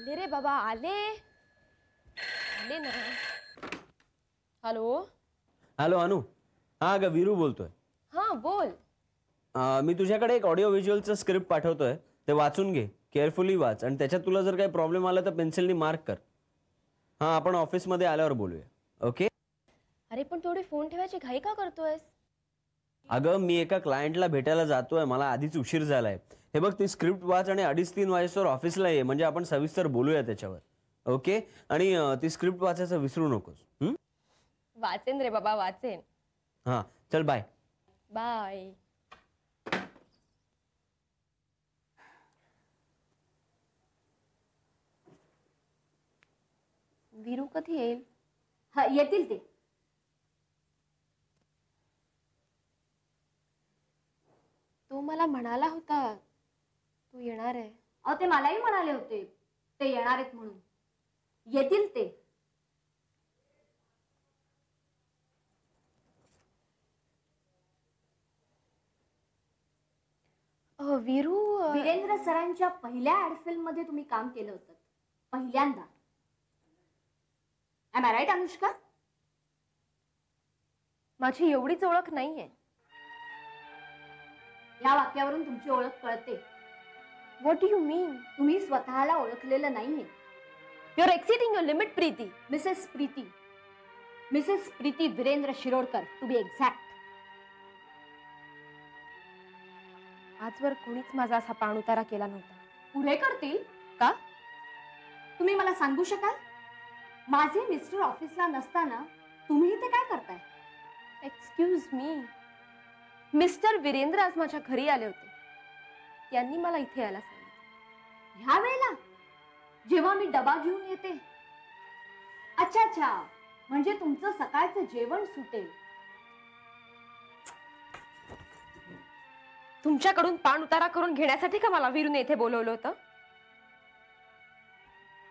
आले रे बाबा, आले आले ना. हॅलो हॅलो अनु. हा ग वीरू बोलतोय. हा बोल. मी तुझ्याकडे एक ऑडिओ व्हिज्युअलचं स्क्रिप्ट पाठवतोय, ते वाचून घे, केअरफुली वाच, आणि त्याच्यात तुला जर काही प्रॉब्लेम आला तर पेन्सिलनी मार्क कर. हा, आपण ऑफिसमध्ये आल्यावर बोलूया. ओके. अरे पण थोडी फोन ठेवायची घाई का करतोयस? अगं मी एका क्लायंटला भेटायला जातोय, मला आधीच उशीर झालाय. हे बघ, ती स्क्रिप्ट वाच आणि 2:30-3 वाजेस्तोवर ऑफिसला ये, म्हणजे आपण सविस्तर बोलूया त्याच्यावर. ओके. आणि ती स्क्रिप्ट वाचायचं विसरू नकोस. वाचेन रे बाबा, वाचेन. हा चल, बाय बाय. वीरू कधी येईल? हा, येतील ते. तो मला म्हणाला होता तू येणार आहे. अहो, ते मलाही म्हणाले होते ते येणार आहेत म्हणून. येतील ते. वीरू, वीरेंद्र सरांच्या पहिल्या ऍड फिल्म मध्ये तुम्ही काम केलं होतं, पहिल्यांदा. Am I right Anushka? माझी एवढीच ओळख नाहीये. या वाक्यावरून तुमची ओळख कळते. What do you mean? तुम्ही स्वतःला ओळखलेलं नाहीये. You are exceeding your limit Preeti. Mrs Preeti Virendra Shirodkar, to be exact. आजवर कोणीच माझा असा पाणउतारा केला नव्हता. पुढे करतील का? तुम्ही मला सांगू शकाल? माझे मिस्टर ऑफिसला नसताना तुम्ही इथे काय करताय? एक्सक्यूज मी, मिस्टर वीरेंद्र आज माझ्या घरी आले होते. त्यांनी मला इथे यायला सांगितलं. ह्या वेळेला, जेव्हा मी डबा घेऊन येते? अच्छा, म्हणजे तुमचं सकाळचं जेवण सुटेल. तुमच्याकडून पाणउतारा करून घेण्यासाठी का मला वीरूने इथे बोलवलं होतं?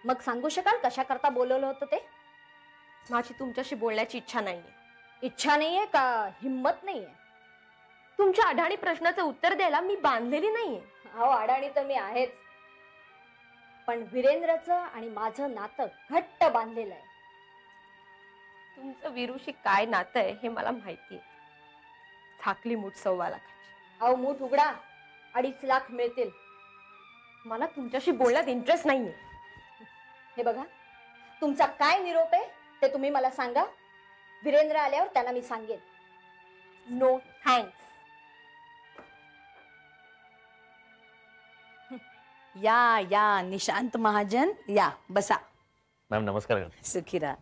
मग सांगू शकाल कशा करता बोलवलं होतं ते? माझी तुमच्याशी बोलण्याची इच्छा नाहीये. इच्छा नाहीये का हिम्मत नाहीये? तुमच्या अडाणी प्रश्नाचं उत्तर द्यायला मी बांधलेली नाहीये. अहो, अडाणी तर मी आहेच, पण वीरेंद्रचं आणि माझं नातं घट्ट बांधलेलं आहे. तुमचं वीरूशी काय नातं आहे हे मला माहितीये. झाकली मूठ 1.25 लाखाची. अहो, मूठ उघडा, 2.5 लाख मिळतील. मला तुमच्याशी बोलण्यात इंटरेस्ट नाहीये. हे बघा, तुमचा काय निरोप आहे ते तुम्ही मला सांगा. वीरेंद्र आल्यावर त्यांना मी सांगेन. No thanks. या निशांत महाजन, या बसा. मॅम नमस्कार. सुखी राहा.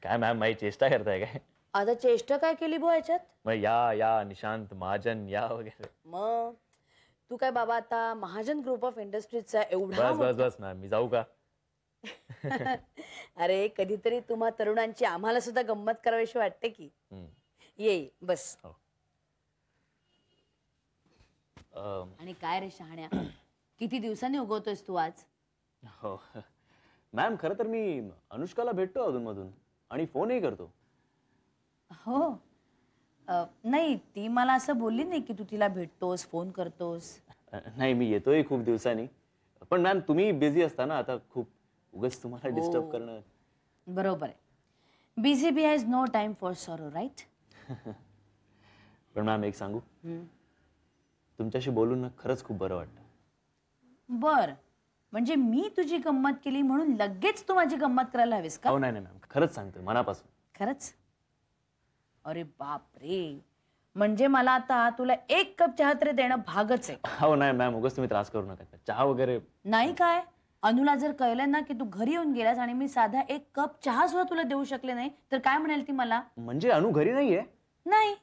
काय मॅम, माझी चेष्टा करताय काय? आता चेष्टा काय केली बो याच्यात? मग या निशांत महाजन या वगैरे. मग तू काय बाबा आता महाजन ग्रुप ऑफ इंडस्ट्रीजचा एवढा बस मॅम, मी जाऊ का? अरे कधीतरी तुम्हा तरुणांची आम्हाला सुद्धा गंमत करावीशी वाटते की. ये बस. आणि काय रे शहाण्या, किती दिवसांनी उगवतोयस तू आज? हो मॅम, खरं तर मी अनुष्काला भेटतो अधूनमधून आणि फोनही करतो. हो, नाही ती मला असं बोलली नाही की तू तिला भेटतोस, फोन करतोस. नाही, मी येतोय खूप दिवसांनी, पण मॅम तुम्ही बिझी असता ना आता खूप, उगाच तुम्हाला डिस्टर्ब करणं. बरोबर आहे. Busy bee has no time for sorrow, right? पण मॅम एक सांगू, तुमच्याशी बोलून ना खरंच खूप बरं वाटतं. बर, म्हणजे मी तुझी गंमत केली म्हणून लगेच तू माझी गंमत करायला हवीस का? हो नाही मॅम, खरंच सांगतोय मनापासून. खरंच? अरे बाप रे, म्हणजे मला आता तुला 1 कप चहा तरी देणं भागच आहे. हो नाही मॅम, उगाच तुम्ही त्रास करू नका. चहा वगैरे नाही. काय अनुला जर कळलं ना की तू घरी येऊन गेलास आणि मी साधा 1 कप चहा सुद्धा तुला देऊ शकले नाही तर काय म्हणाल ती मला? म्हणजे अनु घरी नाहीये? नाही.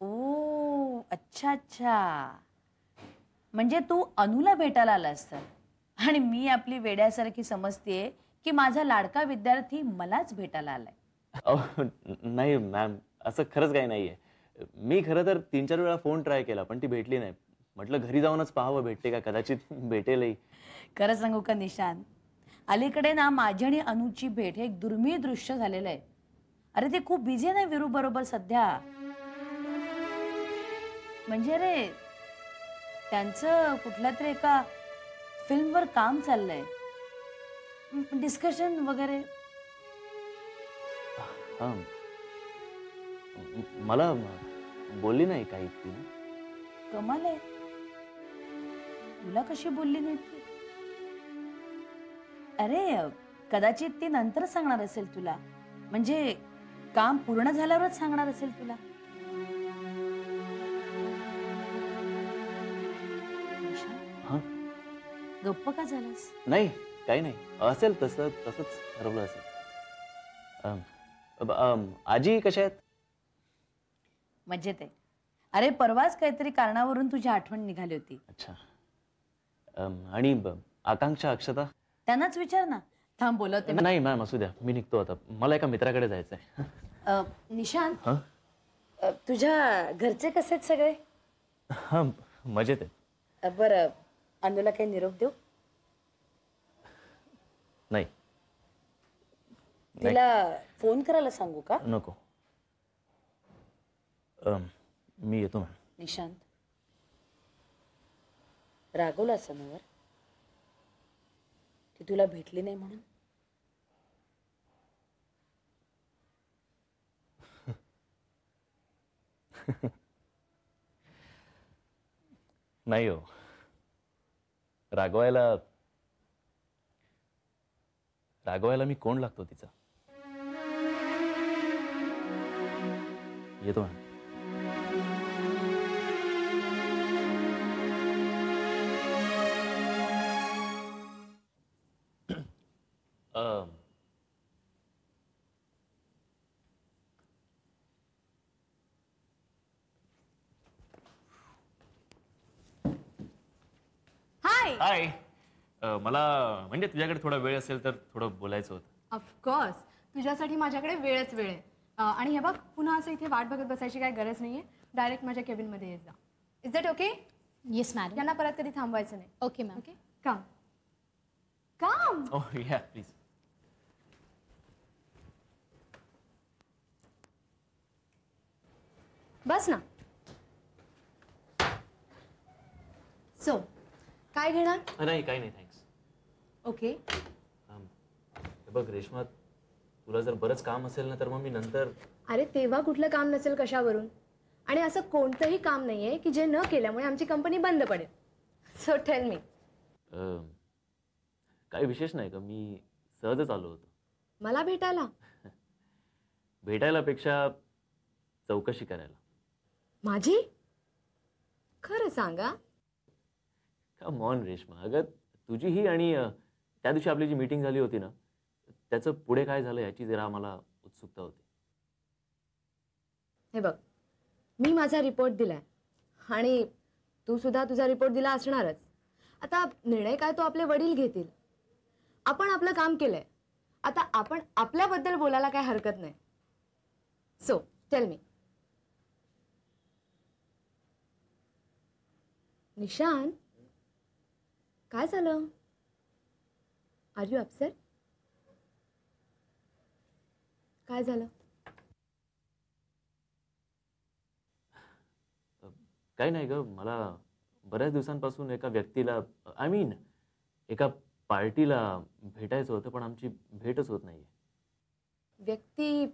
ओ अच्छा, म्हणजे तू अनुला भेटायला आलास तर, आणि मी आपली वेड्यासारखी समजतेय की माझा लाडका विद्यार्थी मलाच भेटायला आलाय. नाही मॅम, असं खरंच काही नाहीये. मी खरं तर 3-4 वेळा फोन ट्राय केला पण ती भेटली नाही. म्हटलं घरी जाऊनच पाहावं भेटते का, कदाचित भेटेलही. खरं सांगू का निशांत, अलीकडे ना माझी आणि अनुची भेट हे एक दुर्मिळ दृश्य झालेलं आहे. अरे ते खूप बिझी आहे ना वीरू बरोबर सध्या. म्हणजे रे त्यांचं कुठल्या तरी एका फिल्मवर काम चाललंय, डिस्कशन वगैरे. हा मला बोलली नाही काही ती. कमाल आहे, तुला कशी बोलली नाही ती? अरे कदाचित ती नंतर सांगणार असेल तुला, म्हणजे काम पूर्ण झाल्यावरच सांगणार असेल तुला. हा गप्प का झालास? नाही, काही नाही. असेल तसंच ठरवलं असेल. आजी कशा आहेत? मजेत आहे. अरे परवाच काहीतरी कारणावरून तुझी आठवण निघाली होती. अच्छा. आणि आकांक्षा, अक्षता? त्यांनाच विचार ना. थांब बोलवते. नाही मॅम, असू द्या, मी निघतो आता. मला एका मित्राकडे जायचंय. निशांत, तुझ्या घरचे कसे आहेत सगळे? हा मजेत आहे. बरं, अनुला काही निरोप देऊ? नाही. तिला फोन करायला सांगू का? नको. मी येतो मॅम. निशांत, रागवला समोर ती तुला भेटली नाही म्हणून? नाही हो, रागवायला मी कोण लागतो तिचा? येतो मॅम. हाय. मला म्हणजे तुझ्याकडे थोडा वेळ असेल तर थोडं बोलायचं होतं. ऑफकोर्स, तुझ्यासाठी माझ्याकडे वेळच वेळ आहे. आणि हे बघ, पुन्हा असं इथे वाट बघत बसायची काही गरज नाहीये. डायरेक्ट माझ्या केबिनमध्ये येत जा. Is that okay? Yes madam. यांना परत कधी थांबवायचं नाही. Okay ma'am. ओके, कम कम. ओह या प्लीज. बस ना. सो काय घेणार? नाही, काही नाही, थँक्स. ओके. बघ रेश्मा, तुला जर बरंच काम असेल ना तर मग मी नंतर. अरे तेव्हा कुठलं काम नसेल कशावरून? आणि असं कोणतंही काम नाहीये की जे न केल्यामुळे आमची कंपनी बंद पडेल. So tell me. काही विशेष नाही का, मी सहजच आलो होतो. मला भेटायला? भेटायला पेक्षा चौकशी करायला. माझी? खरं सांगा. कम ऑन रेश्मा, अगं तुझी ही आणि त्या दिवशी आपली जी मीटिंग झाली होती ना, त्याचं पुढे काय झालं याची जरा मला उत्सुकता होती. हे बघ, मी माझा रिपोर्ट दिलाय आणि तू सुद्धा तुझा रिपोर्ट दिला असणारच. आता निर्णय काय तो आपले वडील घेतील. आपण आपलं काम केलंय, आता आपण आपल्याबद्दल बोलायला काय हरकत नाही. So tell me. निशांत, काय झालं? Are you upset? काय झालं? काही नाही ग, मला बऱ्याच दिवसांपासून एका व्यक्तीला, आय मीन एका पार्टीला भेटायचं होतं, पण आमची भेटच होत नाहीये. व्यक्ती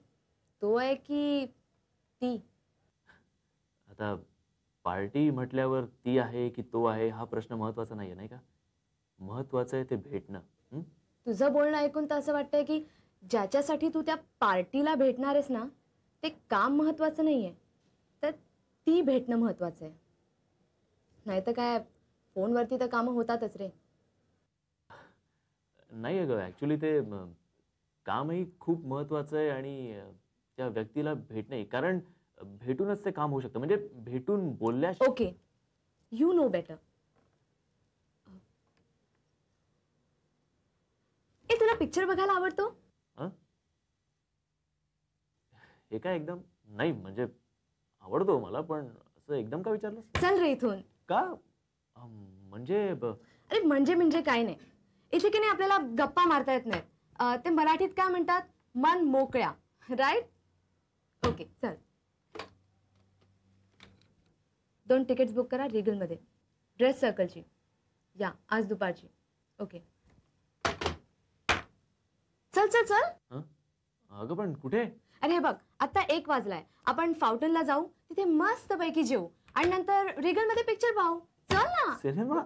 तो आहे की ती? आता पार्टी म्हटल्यावर ती आहे की तो आहे हा प्रश्न महत्वाचा नाहीये, नाही का? महत्वाचं आहे ते भेटणं. तुझं बोलणं ऐकून तर असं वाटतंय की ज्याच्यासाठी तू त्या पार्टीला भेटणार आहेस ना, ते काम महत्वाचं नाहीये, तर ती भेटणं महत्वाचं आहे. नाही तर काय, फोनवरती तर कामं होतातच रे. नाही अगं, ऍक्च्युली ते कामही खूप महत्वाचं आहे आणि त्या व्यक्तीला भेटणे, कारण भेटूनच ते काम होऊ शकतं. म्हणजे भेटून बोलल्या. Okay, you know better. ए, तुला पिक्चर बघायला आवडतो? हे काय एकदम नाही, म्हणजे आवडतो मला, पण असं एकदम का विचारलं? चल रे इथून. का? म्हणजे अरे म्हणजे काय नाही. इथे की नाही आपल्याला गप्पा मारता येत नाही. ते मराठीत काय म्हणतात? मन मोकळ्या, राईट? ओके चल. 2 तिकीट्स बुक करा रिगलमध्ये, ड्रेस सर्कलची. या आज दुपारची. ओके. चल चल चल. हं? अगं पण कुठे? अरे हे बघ, आता 1 वाजलाय. आपण फाउंटनला जाऊ, तिथे मस्त पैकी जेऊ आणि नंतर रिगल मध्ये पिक्चर पाहू. चल ना. सिनेमा?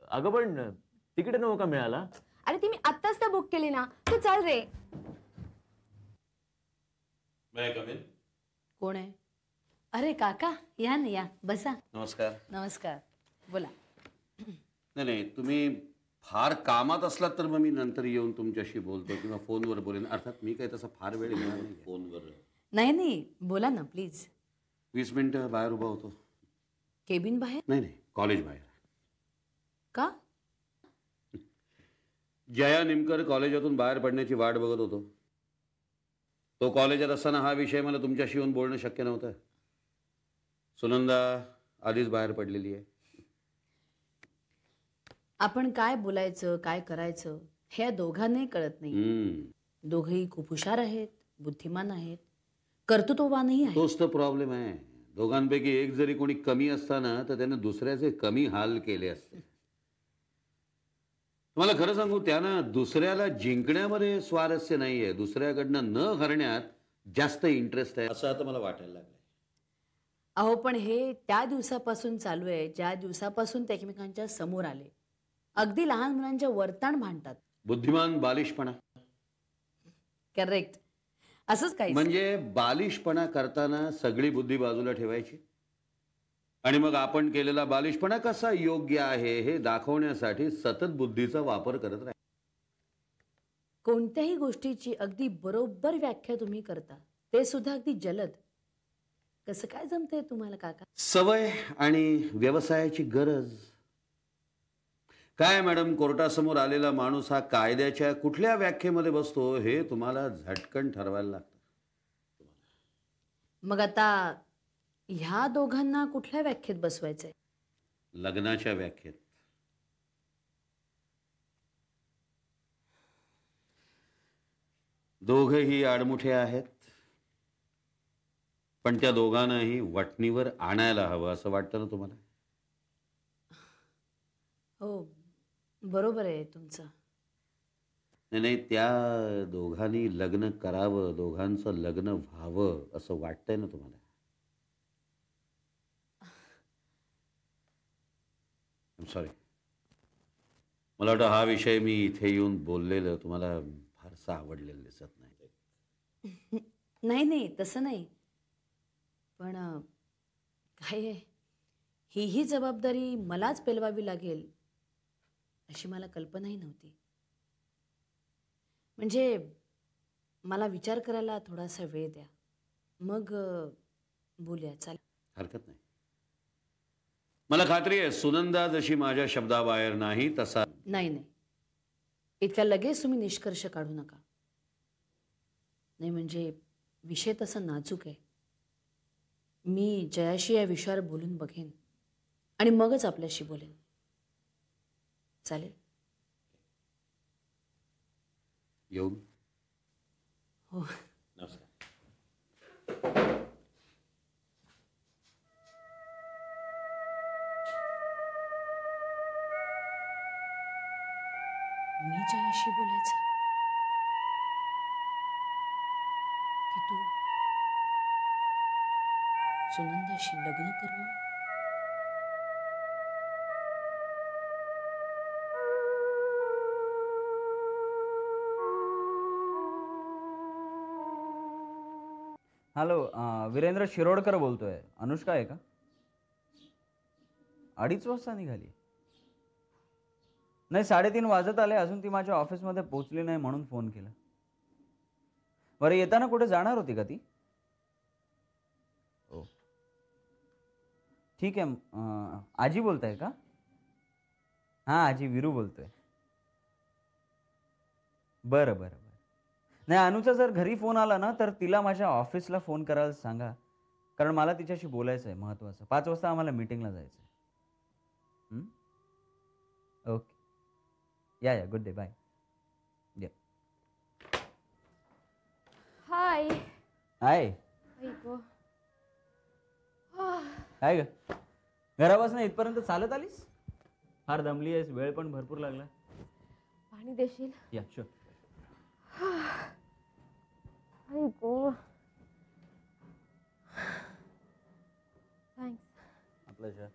अगं पण तिकीट नव्हता मिळाला. अरे ती मी आत्ताच तर बुक केली ना. तू चल रे. कोण आहे? अरे काका, या ना, या बसा. नमस्कार. नमस्कार, बोला. नाही नाही, तुम्ही फार कामात असलात तर मग मी नंतर येऊन तुमच्याशी बोलतो किंवा फोनवर बोलेन. अर्थात मी काही तसा फार वेळ घेणार नाही फोनवर. नाही नाही, बोला ना प्लीज. 20 मिनिटं बाहेर उभा होतो. केबिन बाहेर? नाही नाही, कॉलेज बाहेर. का? जया निमकर कॉलेजातून बाहेर पडण्याची वाट बघत होतो. तो कॉलेजात असताना हा विषय मला तुमच्याशी येऊन बोलणं शक्य नव्हतं. सुनंदा आधीच बाहेर पडलेली आहे. आपण काय बोलायचं, काय करायचं हे या दोघांनाही कळत नाही. दोघेही खूप हुशार आहेत, बुद्धिमान आहेत, कर्तृत्ववानही आहेत. तोच तर प्रॉब्लेम आहे. दोघांपैकी एक जरी कोणी कमी असताना तर त्याने दुसऱ्याचे कमी हाल केले असते. तुम्हाला खरं सांगू, त्यानं दुसऱ्याला जिंकण्यामध्ये स्वारस्य नाहीये, दुसऱ्याकडनं न हरण्यात जास्त इंटरेस्ट आहे असं आता मला वाटायला लागलं. अहो पण हे त्या दिवसापासून चालू आहे ज्या दिवसापासून ते एकमेकांच्या समोर आले. अगदी लहान मुलांच्या वर्तान भांडतात. बुद्धिमान बालिशपणा. करेक्ट, असंच काही. म्हणजे बालिशपणा करताना सगळी बुद्धी बाजूला ठेवायची आणि मग आपण केलेला बालिशपणा कसा योग्य आहे हे दाखवण्यासाठी सतत बुद्धीचा वापर करत राहा. कोणत्याही गोष्टीची अगदी बरोबर व्याख्या तुम्ही करता, ते सुद्धा अगदी जलद. कसं काय जमतंय तुम्हाला काका? सवय आणि व्यवसायाची गरज. काय मॅडम, कोर्टासमोर आलेला माणूस हा कायद्याच्या कुठल्या व्याख्येमध्ये बसतो हे तुम्हाला झटकन ठरवायला लागतं. मग आता ह्या दोघांना कुठल्या व्याख्येत बसवायचंय? लग्नाच्या व्याख्येत. दोघही आडमुठे आहेत, पण त्या दोघांनाही वटणीवर आणायला हवं असं वाटतं ना तुम्हाला? हो, बरोबर आहे तुमचं. नाही नाही, त्या दोघांनी लग्न करावं, दोघांचं लग्न व्हावं असं वाटतंय ना तुम्हाला? सॉरी, मला वाटतं हा विषय मी इथे येऊन बोललेलं तुम्हाला फारसं आवडलेलं दिसत नाही. नाही नाही, तसं नाही. पण काय आहे, ही जबाबदारी मलाच पेलवावी लागेल अशी मला कल्पनाही नव्हती. म्हणजे मला विचार करायला थोडासा वेळ द्या, मग बोलूया. चालेल? हरकत नाही. मला खात्री आहे सुनंदा जशी माझ्या शब्दाबाहेर नाही तसा. नाही नाही, इतक्या लगेच तुम्ही निष्कर्ष काढू नका. नाही म्हणजे विषय तसा नाजूक आहे. मी जयाशी या विषयावर बोलून बघेन आणि मगच आपल्याशी बोलेन. चालेल? येऊ? हो. नमस्कार. मी जयाशी बोलायचं की तू सुनंदाशी लग्न करून? हॅलो, वीरेंद्र शिरोडकर बोलतोय. अनुष्का आहे का? 2:30 वाजता निघाली? नाही, 3:30 वाजत आले, अजून ती माझ्या ऑफिसमध्ये पोहोचली नाही म्हणून फोन केला. बरं, येताना कुठे जाणार होती का ती? ओ ठीक आहे. आजी बोलताय का? हां, आजी वीरू बोलतोय. बरं बरं बरं. नाही, अनुचा जर घरी फोन आला ना तर तिला माझ्या ऑफिसला फोन करायला सांगा, कारण मला तिच्याशी बोलायचं आहे महत्त्वाचं. 5 वाजता आम्हाला मीटिंगला जायचं आहे. ओके, या गुड डे, बाय. या. हाय. हाय. काय ग, घरापासून इथपर्यंत चालत आलीस? फार दमली आहेस, वेळ पण भरपूर लागला. पाणी देशील? या शुअर. आई गो. थँक्स. प्लेजर.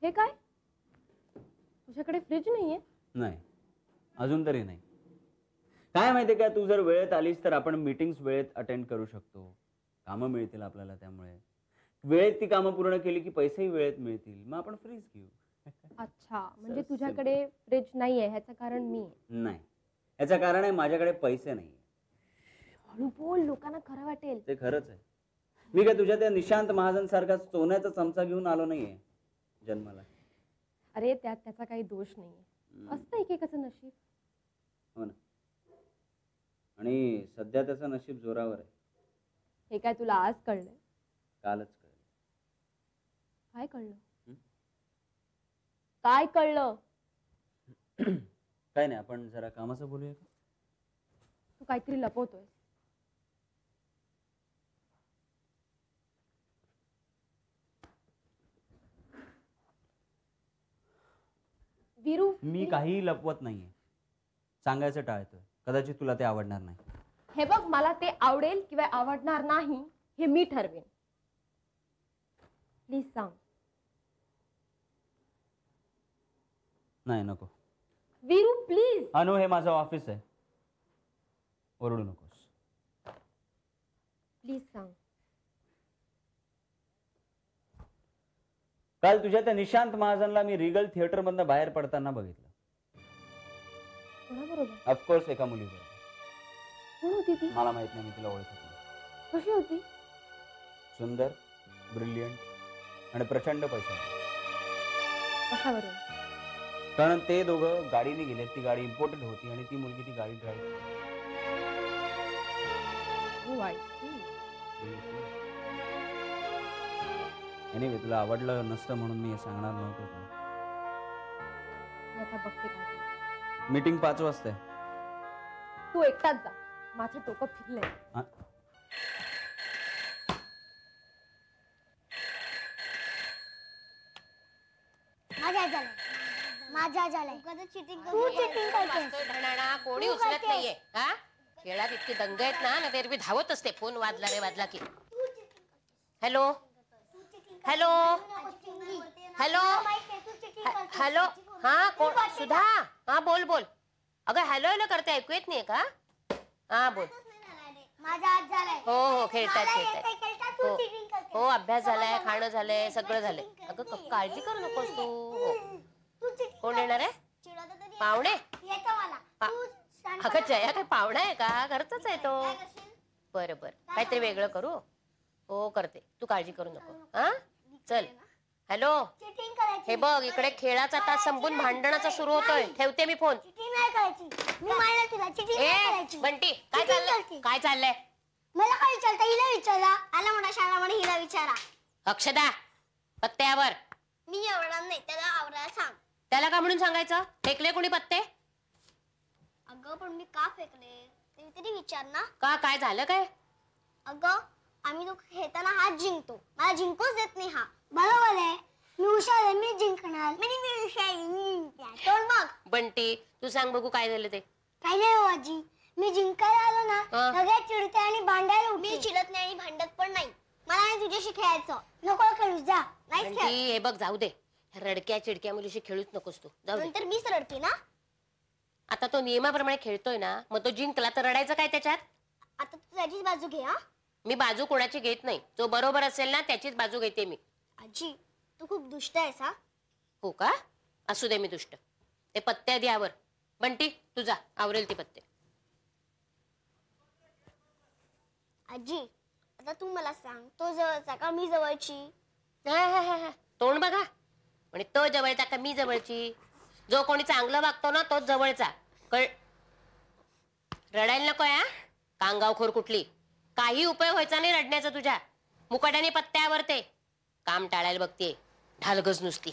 हे काय? तुझ्याकडे फ्रीज नाहीये? नाही, अजून तरी नाही. काय माहितीये का, तू जर वेळेत आलीस तर आपण मीटिंग्स वेळेत अटेंड करू शकतो, कामं मिळतील आपल्याला. त्यामुळे वेळेत ती कामं पूर्ण केली की पैसेही वेळेत मिळतील, मग आपण फ्रीज घेऊ. अच्छा, म्हणजे तुझ्याकडे फ्रीज नाहीये ह्याचं कारण मी आहे? नाही, याचं कारण आहे माझ्याकडे पैसे नाही. हळू बोल, लोकांना खरं वाटेल. ते खरंच आहे. मी काय तुझ्या त्या निशांत महाजन सारखा सोन्याचा चमचा घेऊन आलो नाहीये जन्माला. अरे त्यात त्याचा काही दोष नाहीये, असतं एकेकाचं नशीब. हो ना, आणि सध्या त्याचं नशीब जोरावर आहे. हे काय तुला आज कळलंय? कालच कळलं. काय कळलं? काय कळलं? काय नाही, आपण जरा कामाचं बोलूया का? तू काहीतरी लपवतोय. वीरू, मी काही लपवत नाहीये, सांगायचं टाळतोय. कदाचित तुला ते आवडणार नाही. हे बघ, मला ते आवडेल किंवा आवडणार नाही हे मी ठरवेन. प्लीज सांग. नाही, नको. वीरू प्लीज. अनु, हे माझं ऑफिस आहे, ओरडू नकोस. प्लीज सांग. काल तुझ्या त्या निशांत महाजनला मी रिगल थिएटर मधनं बाहेर पडताना बघितलं. कोणाबरोबर? ऑफकोर्स एका मुलीबरोबर. कोण होती ती? मला माहित नाही, मी तिला ओळखत नाही. कशी होती? सुंदर, ब्रिलियंट आणि प्रचंड पैसा. कशावरून? कारण ते दोघं गाडीने गेले, ती गाडी इम्पोर्टेड होती आणि ती मुलगी ती गाडी ड्राईव्ह. एनिवे, तुला आवडलं नसतं म्हणून मी हे सांगणार नव्हतो. आता बघते काय. मीटिंग 5 वाजता आहे. तू एकटाच जा, माझं डोकं फिरलंय. माझा झालाय. तू चिटिंग करतेस. धणाणा कोणी उचलत नाहीये. हा, खेळात इतकी दंग आहेत ना, ना तरी धावत असते. फोन वाजला रे वाजला की. Hello hello hello hello. हा कोण? सुधा. हा बोल बोल. अगं हॅलो हॅलो करते, ऐकू येत नाहीये का? हा बोल. माझा आज झालाय. हो हो, खेळतायत खेळतायत. हो हो, अभ्यास झालाय, खाणं झालंय, सगळं झालंय. अगं काळजी करू नकोस तू. हो. कोण येणार आहे? पाहुणे? अगं जया काय पाहुणा आहे का? घरचाच आहे तो. बरं बरं, काहीतरी वेगळं करू. हो करते, तू काळजी करू नको. हा चल. हॅलो, हे बघ इकडे खेळाचा तास संपून भांडणाचा सुरू होतोय. ठेवते मी फोन. बंटी, काय चाललंय? काय चाललंय? मला काय विचारता? हिला विचारा. आला मोठा शाळा म्हणून हिला विचारा. अक्षदा, पत्त्यावर. मी आवडणार नाही, त्याला आवडायला सांग. त्याला का म्हणून सांगायचं? फेकले कोणी पत्ते? अगं पण मी का फेकले ते तरी विचार ना. का, काय झालं काय? अगं आम्ही लोक खेळताना हाच जिंकतो, मला जिंकूच देत नाही हा. बरोबर आहे, मी हुशार आहे, मी जिंकणार. मी हुशार आहे, मी जिंकणार. तोंड बघ. बंटी, तू सांग बघू काय झालं ते. काय नाही हो आजी, मी जिंकायला आलो ना सगळ्यात चिडते आणि भांडायला उठते. मी चिडत नाही आणि भांडत पण नाही. मला नाही तुझ्याशी खेळायचं. नको खेळू, जा. नाही खेळ. हे बघ, जाऊ दे. रडक्या चिडक्या मुलीशी खेळूच नकोस तू. जाऊ दे. नंतर मीच रडते ना. आता तो नियमाप्रमाणे खेळतोय ना, मग तो जिंकला तर रडायचं काय त्याच्यात? आता तू त्याचीच बाजू घे. हा, मी बाजू कोणाची घेत नाही. जो बरोबर असेल ना त्याचीच बाजू घेते मी. आजी तू खूप दुष्ट आहेस. हा, हो का? असू दे, मी दुष्ट. ते पत्ते आधी आवर. बंटी तू जा, आवरेल ती पत्ते. आजी आता तू मला सांग, तो जवळचा का मी जवळची? तोंड बघा. म्हणजे तो जवळचा का मी जवळची? जो कोणी चांगलं वागतो ना तोच जवळचा. कळ. रडायला नको या कांगावखोर कुठली. काही उपयोग व्हायचा नाही रडण्याचा तुझ्या. मुकाट्याने पत्त्यावरते काम टाळायला बघते. ढालगज नुसती.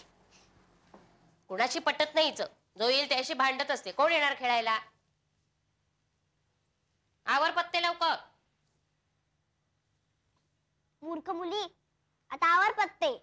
कुणाशी पटत नाहीच. जो येईल त्याशी भांडत असते. कोण येणार खेळायला? आवर पत्ते लवकर. मूर्ख मुली, आता आवर पत्ते.